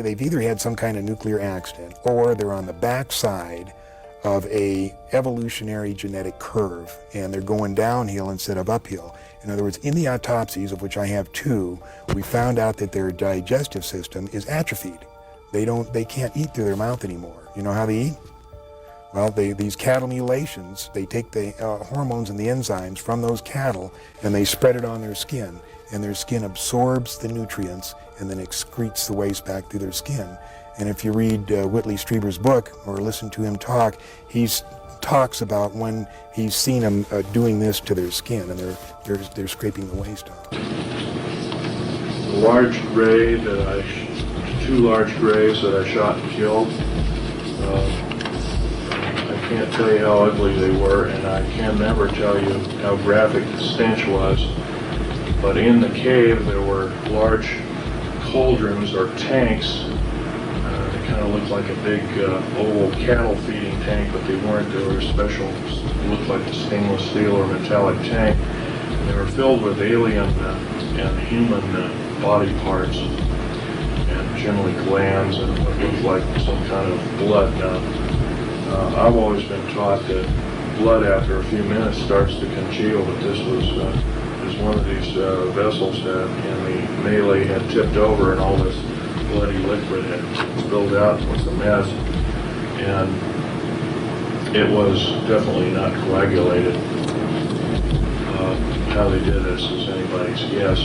They've either had some kind of nuclear accident or they're on the backside of a evolutionary genetic curve and they're going downhill instead of uphill. In other words, in the autopsies, of which I have 2, we found out that their digestive system is atrophied. They can't eat through their mouth anymore. You know how they eat? Well, these cattle mutilations, they take the hormones and the enzymes from those cattle and they spread it on their skin, and their skin absorbs the nutrients and then excretes the waste back through their skin. And if you read Whitley Strieber's book or listen to him talk, he talks about when he's seen them doing this to their skin, and they're scraping the waste off. The large gray that 2 large grays that I shot and killed. I can't tell you how ugly they were, and I can never tell you how graphic the stench was. But in the cave there were large cauldrons or tanks. They kind of looked like a big oval cattle feeding tank, but they weren't. They were special, looked like a stainless steel or metallic tank. And they were filled with alien and human body parts, and generally glands and what looked like some kind of blood. Now, I've always been taught that blood after a few minutes starts to congeal, but this was one of these vessels that in the melee had tipped over and all this bloody liquid had spilled out. It was a mess, and it was definitely not coagulated. How they did this is anybody's guess.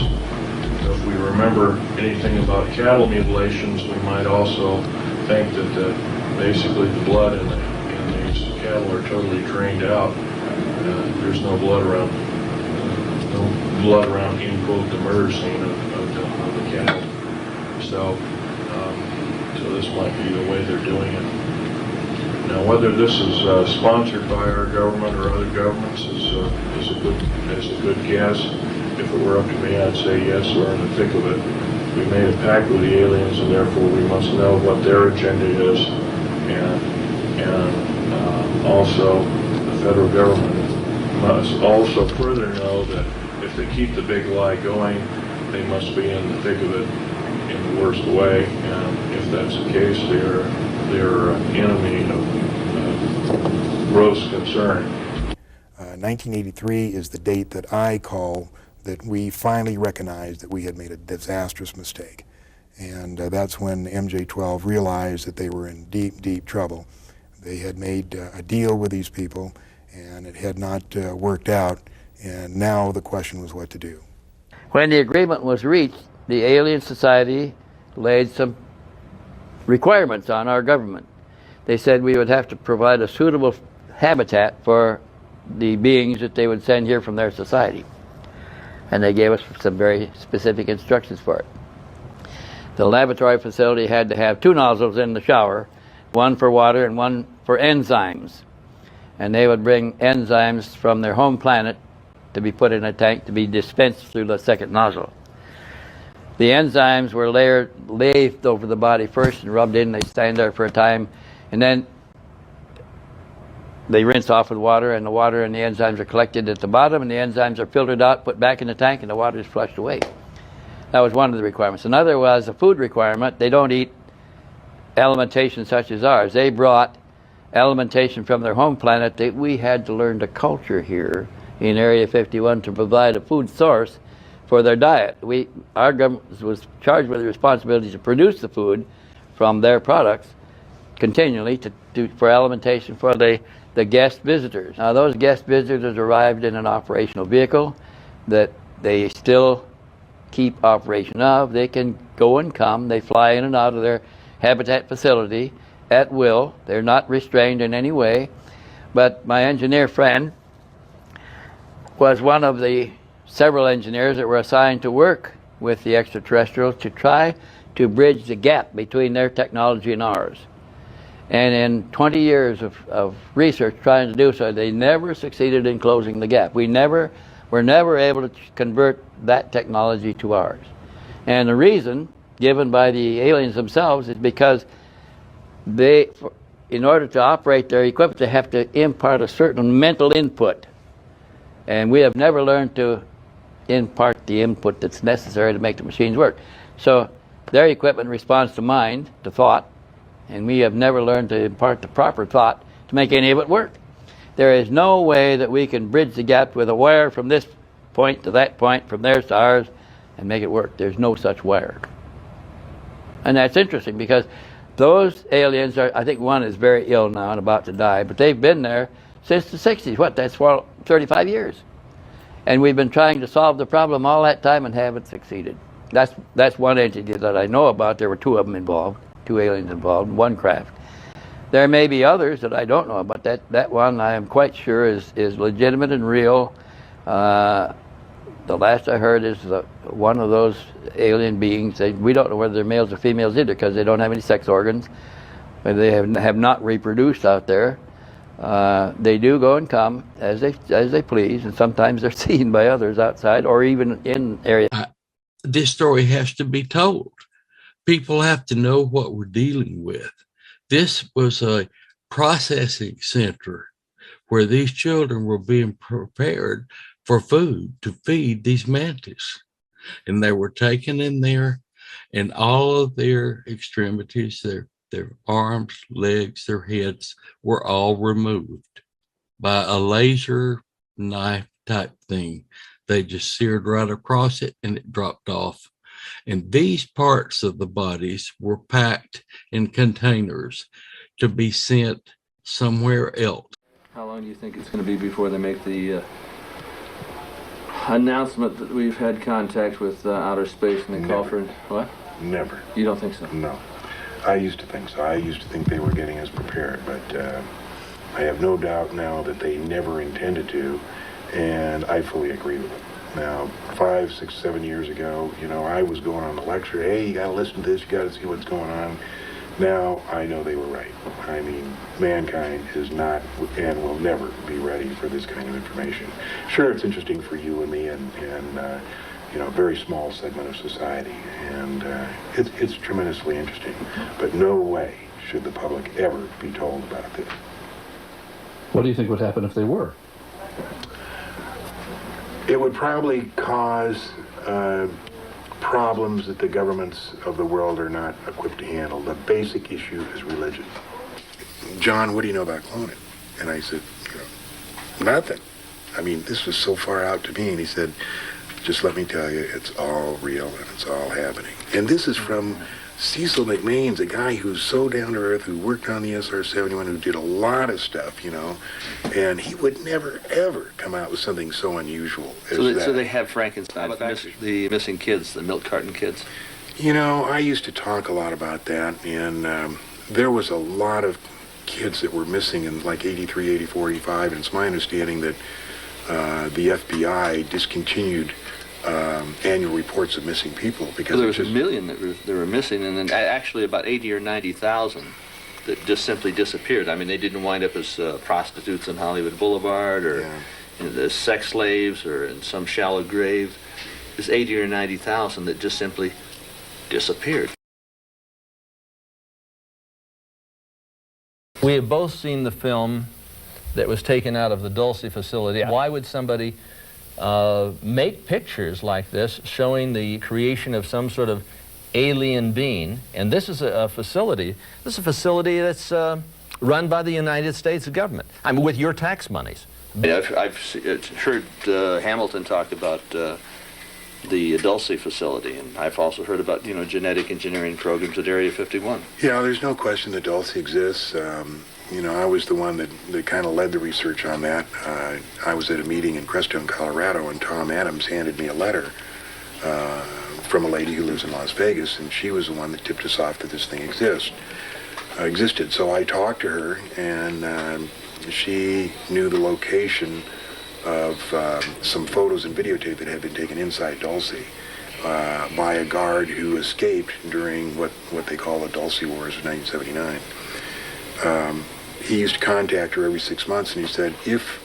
So if we remember anything about cattle mutilations, we might also think that basically the blood in these cattle are totally drained out. There's no blood around. In quote, the murder scene of the cattle. So this might be the way they're doing it. Now, whether this is sponsored by our government or other governments is a good guess. If it were up to me, I'd say yes, we're in the thick of it. We made a pact with the aliens, and therefore we must know what their agenda is, and also the federal government must also further know that if they keep the big lie going, they must be in the thick of it in the worst way, and if that's the case, they're an enemy of gross concern. 1983 is the date that I call that we finally recognized that we had made a disastrous mistake. And that's when MJ-12 realized that they were in deep, deep trouble. They had made a deal with these people, and it had not worked out, and now the question was what to do. When the agreement was reached, the Alien Society laid some requirements on our government. They said we would have to provide a suitable habitat for the beings that they would send here from their society. And they gave us some very specific instructions for it. The laboratory facility had to have 2 nozzles in the shower, one for water and one for enzymes. And they would bring enzymes from their home planet to be put in a tank to be dispensed through the second nozzle. The enzymes were lathed over the body first and rubbed in. They stand there for a time, and then they rinse off with water, and the water and the enzymes are collected at the bottom, and the enzymes are filtered out, put back in the tank, and the water is flushed away. That was one of the requirements. Another was a food requirement. They don't eat alimentation such as ours. They brought alimentation from their home planet that we had to learn to culture here in Area 51 to provide a food source for their diet. Our government was charged with the responsibility to produce the food from their products continually for alimentation for the guest visitors. Now, those guest visitors arrived in an operational vehicle that they still keep operation of. They can go and come. They fly in and out of their habitat facility at will. They're not restrained in any way. But my engineer friend was one of the several engineers that were assigned to work with the extraterrestrials to try to bridge the gap between their technology and ours. And in 20 years of research trying to do so, they never succeeded in closing the gap. We were never able to convert that technology to ours. And the reason given by the aliens themselves is because in order to operate their equipment, they have to impart a certain mental input. And we have never learned to impart the input that's necessary to make the machines work. So Their equipment responds to mind, to thought, and we have never learned to impart the proper thought to make any of it work. There is no way that we can bridge the gap with a wire from this point to that point, from theirs to ours, and make it work. There's no such wire. And that's interesting because those aliens are, I think one is very ill now and about to die, but they've been there since the 60s. What, that's 35 years. And we've been trying to solve the problem all that time and haven't succeeded. That's one entity that I know about. There were two of them involved, two aliens involved, one craft. There may be others that I don't know about. That one I am quite sure is legitimate and real. The last I heard is one of those alien beings. We don't know whether they're males or females either because they don't have any sex organs. They have not reproduced out there. They do go and come as they please, and sometimes they're seen by others outside or even in areas. This story has to be told. People have to know what we're dealing with. This was a processing center where these children were being prepared for food to feed these mantis. And they were taken in there, and all of their extremities, their arms, legs, their heads were all removed by a laser knife type thing. They just seared right across it and it dropped off. And these parts of the bodies were packed in containers to be sent somewhere else. How long do you think it's going to be before they make the announcement that we've had contact with outer space and they call for what? Never. You don't think so? No. I used to think so. I used to think they were getting us prepared, but I have no doubt now that they never intended to, and I fully agree with them. Now, 5, 6, 7 years ago, you know, I was going on a lecture, hey, you gotta listen to this, you gotta see what's going on. Now, I know they were right. I mean, mankind is not and will never be ready for this kind of information. Sure, it's interesting for you and me and you know, a very small segment of society, and it's tremendously interesting, but no way should the public ever be told about this. What do you think would happen if they were? It would probably cause problems that the governments of the world are not equipped to handle. The basic issue is religion. John, what do you know about cloning? And I said, you know, nothing. I mean, this was so far out to me, and he said, just let me tell you, it's all real and it's all happening. And this is from Cecil McMains, a guy who's so down to earth, who worked on the SR-71, who did a lot of stuff, you know, and he would never, ever come out with something so unusual as that. So they have Frankenstein, the missing kids, the milk carton kids? You know, I used to talk a lot about that, and there was a lot of kids that were missing in like 83, 84, 85, and it's my understanding that the FBI discontinued annual reports of missing people because well, there was a million that were missing, and then actually about 80 or 90,000 that just simply disappeared. I mean, they didn't wind up as prostitutes on Hollywood Boulevard or as sex slaves or in some shallow grave. There's 80 or 90,000 that just simply disappeared. We have both seen the film that was taken out of the Dulce facility. Why would somebody make pictures like this showing the creation of some sort of alien being? And this is a facility. This is a facility that's run by the United States government. I mean, with your tax monies. I've heard Hamilton talk about the Dulce facility, and I've also heard about, you know, genetic engineering programs at Area 51. Yeah, there's no question that Dulce exists. You know, I was the one that kind of led the research on that. I was at a meeting in Crestone, Colorado, and Tom Adams handed me a letter from a lady who lives in Las Vegas, and she was the one that tipped us off that this thing existed. So I talked to her, and she knew the location of some photos and videotape that had been taken inside Dulce by a guard who escaped during what they call the Dulce Wars of 1979. He used to contact her every 6 months, and he said, if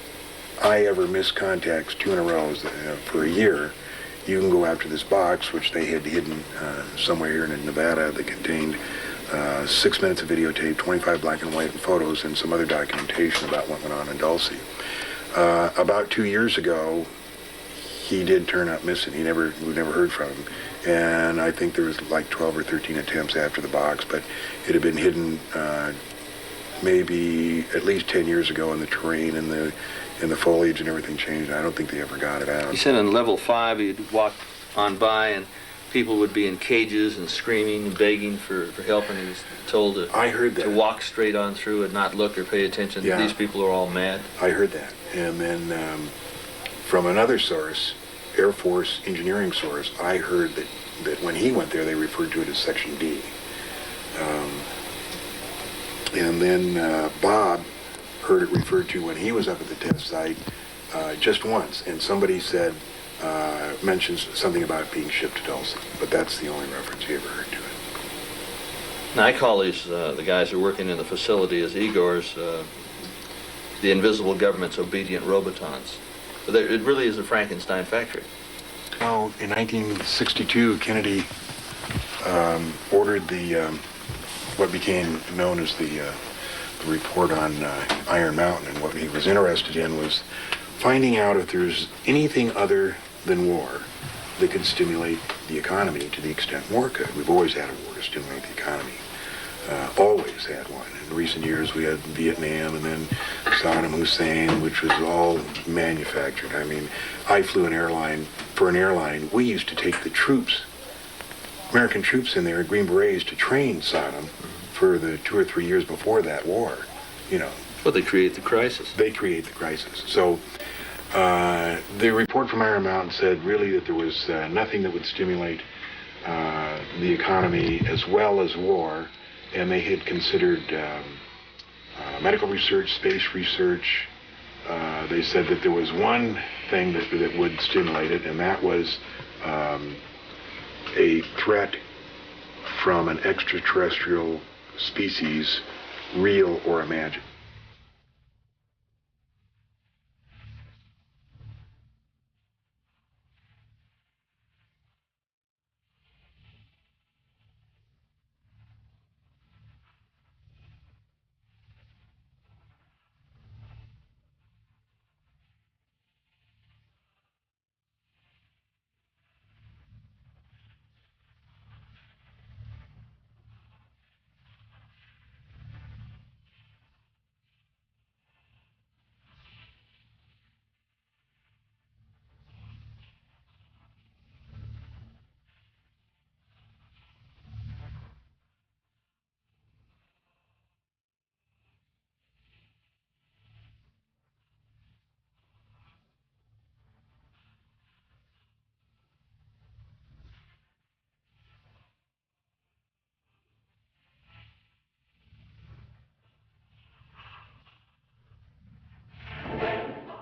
I ever miss contacts 2 in a row for a year, you can go after this box, which they had hidden somewhere here in Nevada, that contained 6 minutes of videotape, 25 black and white photos, and some other documentation about what went on in Dulce. About 2 years ago, he did turn up missing. We never heard from him. And I think there was like 12 or 13 attempts after the box, but it had been hidden maybe at least 10 years ago in the terrain and the foliage and everything changed. I don't think they ever got it out. You said on level 5 you'd walk on by and people would be in cages and screaming and begging for help, and he was told to, I heard that. to walk straight on through and not look or pay attention. Yeah. These people are all mad. I heard that. And then from another source, Air Force engineering source, I heard that when he went there, they referred to it as Section D. And then Bob heard it referred to when he was up at the test site just once, and somebody said, mentions something about it being shipped to Dulce, but that's the only reference he ever heard to it. Now, I call these, the guys who are working in the facility as Igors, the invisible government's obedient robotons. But it really is a Frankenstein factory. Well, in 1962, Kennedy ordered the what became known as the report on Iron Mountain, and what he was interested in was finding out if there's anything other than war that could stimulate the economy to the extent war could. We've always had a war to stimulate the economy. Always had one. In recent years, we had Vietnam and then Saddam Hussein, which was all manufactured. I mean, I flew an airline. For an airline, we used to take the troops, American troops in there, Green Berets, to train Saddam for the 2 or 3 years before that war. You know. But they create the crisis. They create the crisis. So the report from Iron Mountain said really that there was nothing that would stimulate the economy as well as war, and they had considered medical research, space research. They said that there was one thing that would stimulate it, and that was a threat from an extraterrestrial species, real or imagined.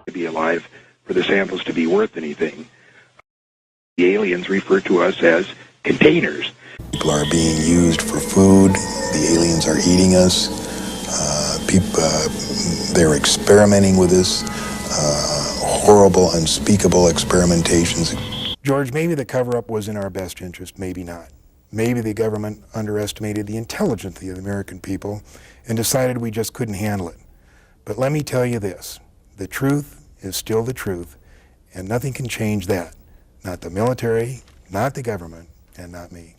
To be alive, for the samples to be worth anything. The aliens refer to us as containers. People are being used for food. The aliens are eating us. They're experimenting with us. Horrible, unspeakable experimentations. George, maybe the cover-up was in our best interest, maybe not. Maybe the government underestimated the intelligence of the American people and decided we just couldn't handle it. But let me tell you this. The truth is still the truth, and nothing can change that. Not the military, not the government, and not me.